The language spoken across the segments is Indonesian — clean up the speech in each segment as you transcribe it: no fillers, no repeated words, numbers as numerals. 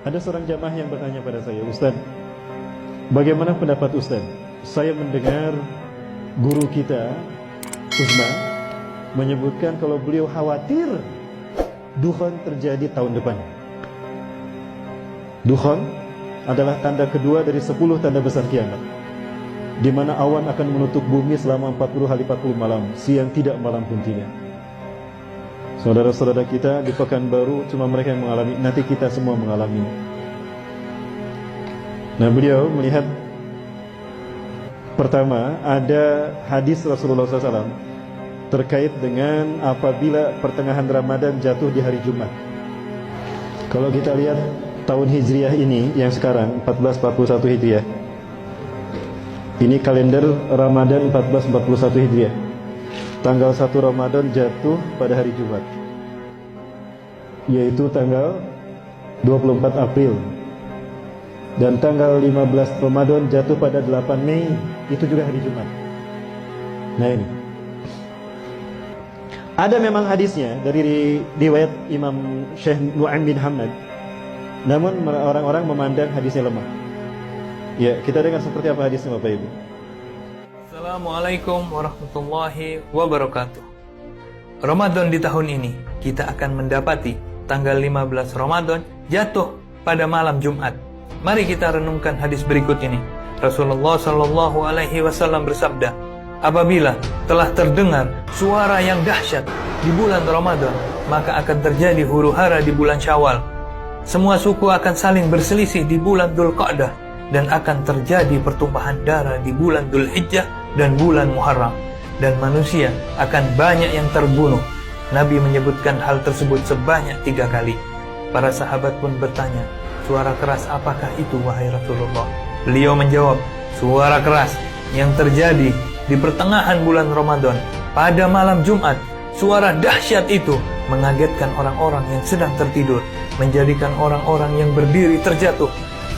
Ada seorang jamaah yang bertanya pada saya, Ustaz, bagaimana pendapat Ustaz? Saya mendengar guru kita, Uzma, menyebutkan kalau beliau khawatir dukhon terjadi tahun depan. Dukhon adalah tanda kedua dari 10 tanda besar kiamat, di mana awan akan menutup bumi selama 40 hari 40 malam, siang tidak, malam pun tidak. Saudara-saudara kita di Pekanbaru cuma mereka yang mengalami, nanti kita semua mengalami. Nah, beliau melihat pertama ada hadis Rasulullah SAW terkait dengan apabila pertengahan Ramadan jatuh di hari Jumat. Kalau kita lihat tahun Hijriah ini yang sekarang 1441 Hijriah, ini kalender Ramadan 1441 Hijriah. Tanggal 1 Ramadan jatuh pada hari Jumat, yaitu tanggal 24 April. Dan tanggal 15 Ramadan jatuh pada 8 Mei, itu juga hari Jumat. Nah ini ada memang hadisnya dari riwayat Imam Syekh Nu'aim bin Hamad, namun orang-orang memandang hadisnya lemah. Ya, kita dengar seperti apa hadisnya Bapak Ibu. Assalamualaikum warahmatullahi wabarakatuh. Ramadan di tahun ini kita akan mendapati tanggal 15 Ramadan jatuh pada malam Jumat. Mari kita renungkan hadis berikut ini. Rasulullah Shallallahu Alaihi Wasallam bersabda, apabila telah terdengar suara yang dahsyat di bulan Ramadan, maka akan terjadi huru-hara di bulan Syawal. Semua suku akan saling berselisih di bulan Dzulqa'dah, dan akan terjadi pertumpahan darah di bulan Dzulhijjah dan bulan Muharram, dan manusia akan banyak yang terbunuh. Nabi menyebutkan hal tersebut sebanyak 3 kali. Para sahabat pun bertanya, suara keras apakah itu wahai Rasulullah? Beliau menjawab, suara keras yang terjadi di pertengahan bulan Ramadan pada malam Jumat. Suara dahsyat itu mengagetkan orang-orang yang sedang tertidur, menjadikan orang-orang yang berdiri terjatuh.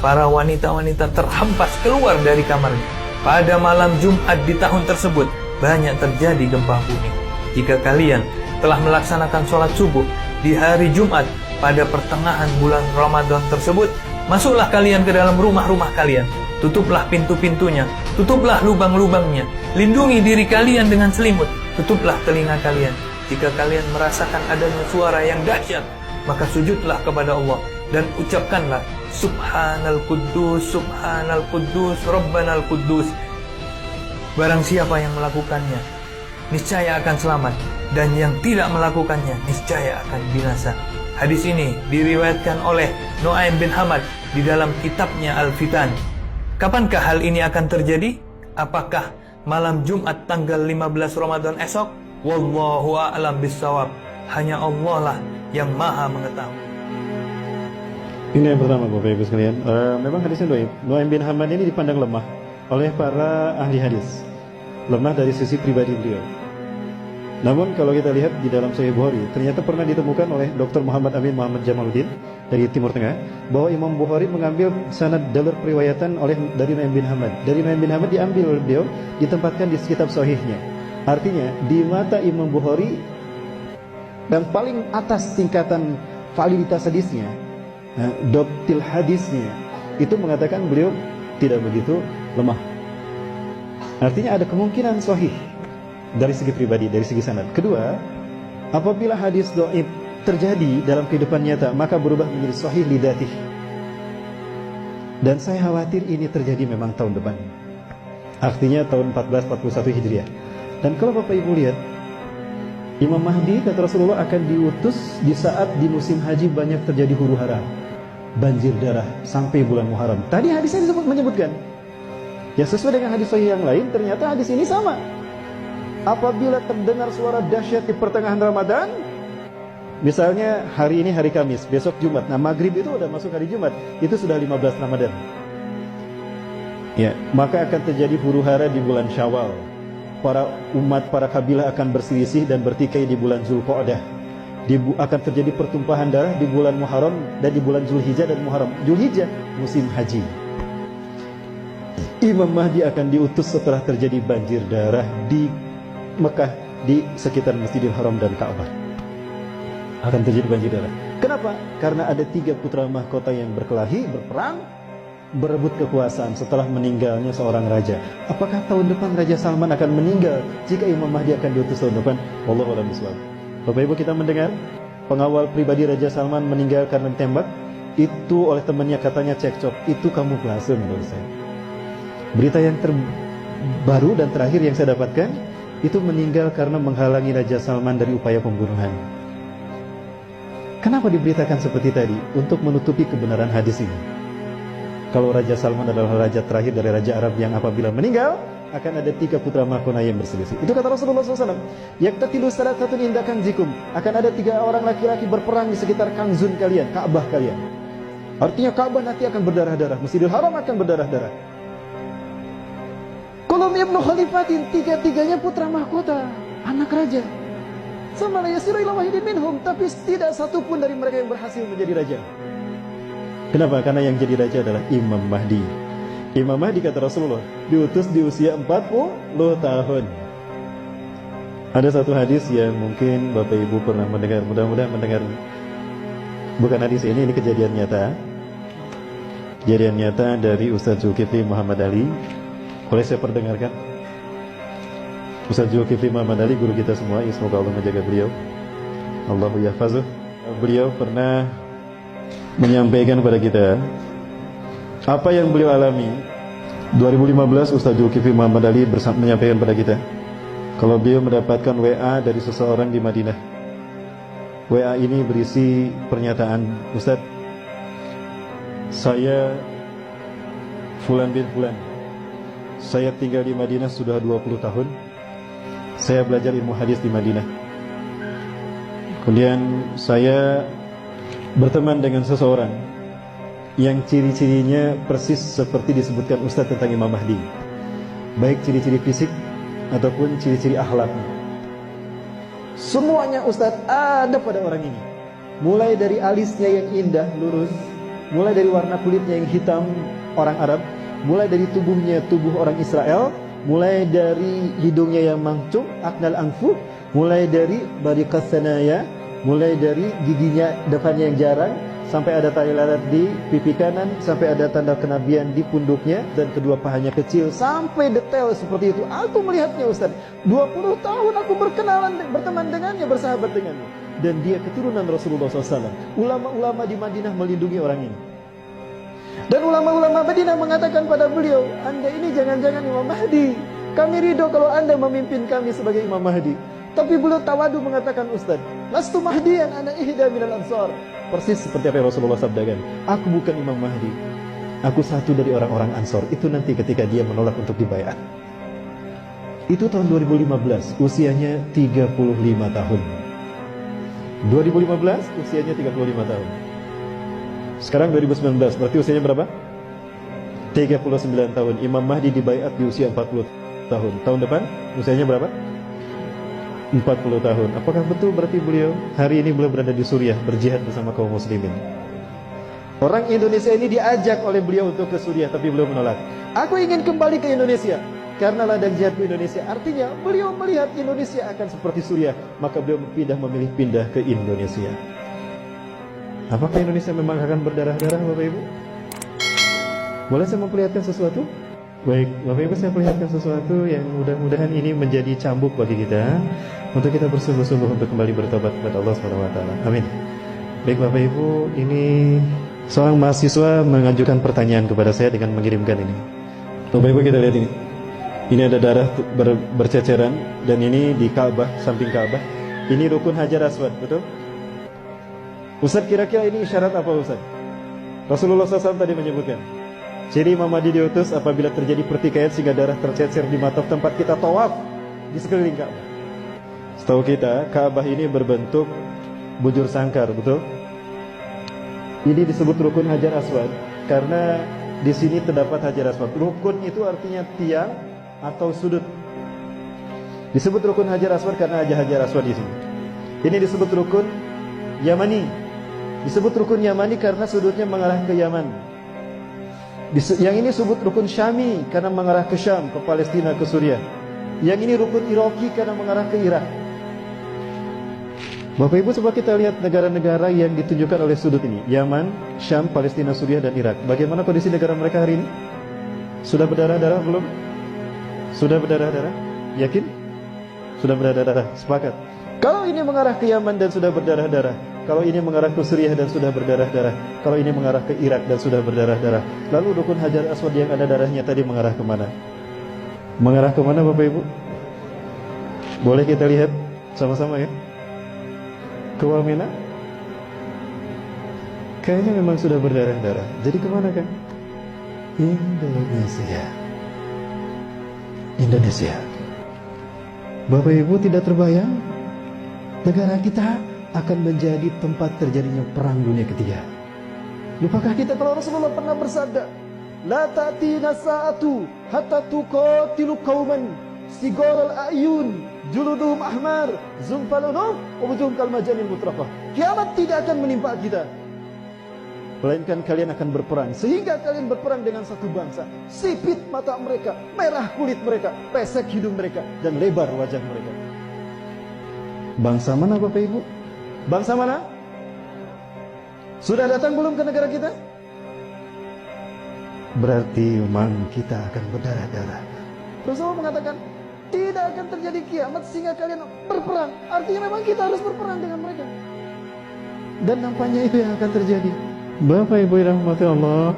Para wanita-wanita terhempas keluar dari kamarnya. Pada malam Jumat di tahun tersebut banyak terjadi gempa bumi. Jika kalian telah melaksanakan sholat subuh di hari Jumat pada pertengahan bulan Ramadan tersebut, masuklah kalian ke dalam rumah-rumah kalian, tutuplah pintu-pintunya, tutuplah lubang-lubangnya, lindungi diri kalian dengan selimut, tutuplah telinga kalian. Jika kalian merasakan adanya suara yang dahsyat, maka sujudlah kepada Allah dan ucapkanlah Subhanal Quddus, Subhanal Quddus, Rabbanal Quddus. Barang siapa yang melakukannya, niscaya akan selamat, dan yang tidak melakukannya niscaya akan binasa. Hadis ini diriwayatkan oleh Nu'aim bin Hamad di dalam kitabnya Al-Fitan. Kapankah hal ini akan terjadi? Apakah malam Jumat tanggal 15 Ramadan esok? Wallahu a'lam bissawab. Hanya Allah lah yang maha mengetahui. Ini yang pertama Bapak Ibu sekalian. Memang hadisnya Nu'aim bin Hamad ini dipandang lemah oleh para ahli hadis, lemah dari sisi pribadi beliau. Namun kalau kita lihat di dalam Sahih Bukhari, ternyata pernah ditemukan oleh Dr. Muhammad Amin Muhammad Jamaluddin dari Timur Tengah, bahwa Imam Bukhari mengambil sanad dalur periwayatan dari Nu'aim bin Hamad. Dari Nu'aim bin Hamad diambil oleh beliau, ditempatkan di kitab Sahihnya. Artinya di mata Imam Bukhari yang paling atas tingkatan validitas hadisnya, doktil hadisnya, itu mengatakan beliau tidak begitu lemah. Artinya ada kemungkinan sahih dari segi pribadi, dari segi sanad. Kedua, apabila hadis dhaif terjadi dalam kehidupan nyata, maka berubah menjadi sahih lidatih. Dan saya khawatir ini terjadi memang tahun depan, artinya tahun 1441 Hijriah. Dan kalau Bapak Ibu lihat, Imam Mahdi kata Rasulullah akan diutus di saat di musim haji banyak terjadi huru-hara, banjir darah sampai bulan Muharram. Tadi hadisnya menyebutkan, ya sesuai dengan hadis sahih yang lain, ternyata hadis ini sama. Apabila terdengar suara dahsyat di pertengahan Ramadan, misalnya hari ini hari Kamis, besok Jumat, nah maghrib itu udah masuk hari Jumat, itu sudah 15 Ramadan. Ya, maka akan terjadi huru-hara di bulan Syawal. Para umat, para kabilah akan berselisih dan bertikai di bulan Dzulqa'dah. Akan terjadi pertumpahan darah di bulan Muharram dan di bulan Dzulhijjah dan Muharram. Dzulhijjah musim haji. Imam Mahdi akan diutus setelah terjadi banjir darah di Mekah, di sekitar Masjidil Haram dan Ka'bah. akan terjadi banjir darah. Kenapa? Karena ada 3 putra mahkota yang berkelahi, berperang, berebut kekuasaan setelah meninggalnya seorang raja. Apakah tahun depan Raja Salman akan meninggal jika Imam Mahdi akan diutus tahun depan? Wallahu a'lam bishawab. Bapak Ibu, kita mendengar pengawal pribadi Raja Salman meninggal karena ditembak. Itu oleh temannya, katanya cekcok. Itu kamuflase menurut saya. Berita yang terbaru dan terakhir yang saya dapatkan, itu meninggal karena menghalangi Raja Salman dari upaya pembunuhan. Kenapa diberitakan seperti tadi? Untuk menutupi kebenaran hadis ini. Kalau Raja Salman adalah raja terakhir dari Raja Arab yang apabila meninggal akan ada 3 putra mahkota yang berselisih. Itu kata Rasulullah SAW. Yaktatilu salathatun inda kanzikum. Akan ada 3 orang laki-laki berperang di sekitar kanzun kalian, Ka'bah kalian. Artinya Ka'bah nanti akan berdarah-darah, Masjidil Haram akan berdarah-darah. Kulum ibnu khalifatin, 3-tiganya putra mahkota, anak raja. Sama la yasiru ila wahidin minhum, tapi tidak satu pun dari mereka yang berhasil menjadi raja. Kenapa? Karena yang jadi raja adalah Imam Mahdi. Imam Mahdi, kata Rasulullah, diutus di usia 40 tahun. Ada satu hadis yang mungkin Bapak Ibu pernah mendengar, mudah-mudahan mendengar. Bukan hadis ini kejadian nyata. Kejadian nyata dari Ustaz Zulkifli Muhammad Ali. Boleh saya perdengarkan? Ustaz Zulkifli Muhammad Ali, guru kita semua, ya, semoga Allah menjaga beliau. Allahu yahfazuh. Beliau pernah menyampaikan kepada kita apa yang beliau alami. 2015 Ustaz Zulkifli Muhammad Ali menyampaikan kepada kita kalau beliau mendapatkan WA dari seseorang di Madinah. WA ini berisi pernyataan, Ustaz, saya Fulan bin Fulan, saya tinggal di Madinah sudah 20 tahun. Saya belajar ilmu hadis di Madinah. Kemudian saya berteman dengan seseorang yang ciri-cirinya persis seperti disebutkan Ustaz tentang Imam Mahdi, baik ciri-ciri fisik ataupun ciri-ciri akhlaknya. Semuanya Ustaz ada pada orang ini. Mulai dari alisnya yang indah, lurus, mulai dari warna kulitnya yang hitam, orang Arab, mulai dari tubuhnya tubuh orang Israel, mulai dari hidungnya yang mancung, aknal anfu, mulai dari bariqas sanaya, mulai dari giginya depannya yang jarang, sampai ada tali lalat di pipi kanan, sampai ada tanda kenabian di punduknya, dan kedua pahanya kecil, sampai detail seperti itu. Aku melihatnya Ustaz, 20 tahun aku berkenalan, berteman dengannya, bersahabat dengannya, dan dia keturunan Rasulullah SAW. Ulama-ulama di Madinah melindungi orang ini. Dan ulama-ulama Madinah mengatakan pada beliau, Anda ini jangan-jangan Imam Mahdi. Kami ridho kalau Anda memimpin kami sebagai Imam Mahdi. Tapi beliau tawadu mengatakan, Ustaz, lastu mahdiyan ana ihda minal ansar. Persis seperti apa yang Rasulullah sabdakan. Aku bukan Imam Mahdi. Aku satu dari orang-orang Ansor. Itu nanti ketika dia menolak untuk dibayar. Itu tahun 2015, usianya 35 tahun. 2015, usianya 35 tahun. Sekarang 2019, berarti usianya berapa? 39 tahun. Imam Mahdi dibaiat di usia 40 tahun. Tahun depan usianya berapa? 40 tahun. Apakah betul berarti beliau hari ini beliau berada di Suriah berjihad bersama kaum muslimin? Orang Indonesia ini diajak oleh beliau untuk ke Suriah, tapi beliau menolak. Aku ingin kembali ke Indonesia karena ladang jihad ke Indonesia. Artinya beliau melihat Indonesia akan seperti Suriah, maka beliau memilih pindah ke Indonesia. Apakah Indonesia memang akan berdarah-darah, Bapak Ibu? Boleh saya memperlihatkan sesuatu? Baik, Bapak Ibu, saya perlihatkan sesuatu yang mudah-mudahan ini menjadi cambuk bagi kita untuk kita bersungguh-sungguh untuk kembali bertobat kepada Allah SWT. Amin. Baik Bapak Ibu, ini seorang mahasiswa mengajukan pertanyaan kepada saya dengan mengirimkan ini. Bapak Ibu, kita lihat ini. Ini ada darah berceceran, dan ini di Ka'bah, samping Ka'bah. Ini rukun Hajar Aswad, betul? Ustaz, kira-kira ini isyarat apa Ustaz? Rasulullah SAW tadi menyebutkan ciri Imam Mahdi diutus apabila terjadi pertikaian sehingga darah tercecer di mata tempat kita tawaf di sekeliling Ka'bah. Setahu kita, Ka'bah ini berbentuk bujur sangkar, betul? Ini disebut rukun Hajar Aswad karena di sini terdapat Hajar Aswad. Rukun itu artinya tiang atau sudut. Disebut rukun Hajar Aswad karena ada Hajar Aswad di sini. Ini disebut rukun Yamani. Disebut rukun Yamani karena sudutnya mengarah ke Yaman. Yang ini disebut rukun Syami karena mengarah ke Syam, ke Palestina, ke Suriah. Yang ini rukun Iraqi karena mengarah ke Irak. Bapak Ibu, coba kita lihat negara-negara yang ditunjukkan oleh sudut ini. Yaman, Syam, Palestina, Suriah, dan Irak. Bagaimana kondisi negara mereka hari ini? Sudah berdarah-darah belum? Sudah berdarah-darah? Yakin? Sudah berdarah-darah? Sepakat. Kalau ini mengarah ke Yaman dan sudah berdarah-darah, kalau ini mengarah ke Suriah dan sudah berdarah-darah, kalau ini mengarah ke Irak dan sudah berdarah-darah, lalu Rukun Hajar Aswad yang ada darahnya tadi mengarah kemana? Mengarah kemana Bapak Ibu? Boleh kita lihat sama-sama ya? Ke Wamena? Kayaknya memang sudah berdarah-darah. Jadi kemana kan? Indonesia. Indonesia. Bapak Ibu, tidak terbayang negara kita akan menjadi tempat terjadinya perang dunia ketiga. Lupakah kita kalau Rasulullah pernah bersabda, la ta'tina sa'atu hatta tuqatilu qauman sigaral a'yun juluduhum ahmar zumfalunum wujuhum kal majanil mutrafah. Kiamat tidak akan menimpa kita, melainkan kalian akan berperang, sehingga kalian berperang dengan satu bangsa. Sipit mata mereka, merah kulit mereka, pesek hidung mereka, dan lebar wajah mereka. Bangsa mana Bapak Ibu? Bangsa mana? Sudah datang belum ke negara kita? Berarti memang kita akan berdarah-darah. Rasulullah mengatakan tidak akan terjadi kiamat sehingga kalian berperang. Artinya memang kita harus berperang dengan mereka. Dan nampaknya itu yang akan terjadi. Bapak Ibu yang dirahmati Allah,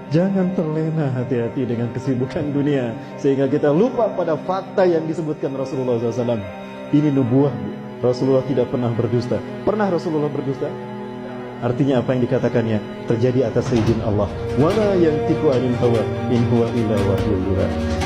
jangan terlena hati-hati dengan kesibukan dunia sehingga kita lupa pada fakta yang disebutkan Rasulullah SAW. Ini nubuah, Bu. Rasulullah tidak pernah berdusta. Pernah Rasulullah berdusta? Artinya apa yang dikatakannya terjadi atas izin Allah. Wa ma yantiqu anil hawa in huwa illa wahyun yuha.